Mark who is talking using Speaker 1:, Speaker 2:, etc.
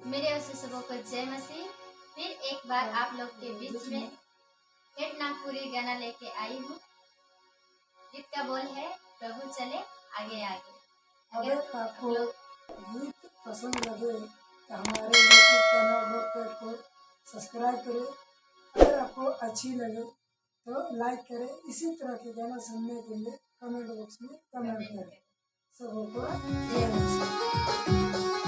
Speaker 1: मेरे और सबों को जय मसीह। फिर एक बार आप लोग के बीच में हेड नागपुरी गाना लेके आई हूँ। गीत का बोल है प्रभु चले आगे आगे।
Speaker 2: अगर आपको गीत पसंद लगे तो हमारे यूट्यूब चैनल को सब्सक्राइब करें। अगर आपको अच्छी लगे तो लाइक करें। इसी तरह के गाना सुनने के लिए कमेंट बॉक्स में कमेंट करें। सबको जय मसीह।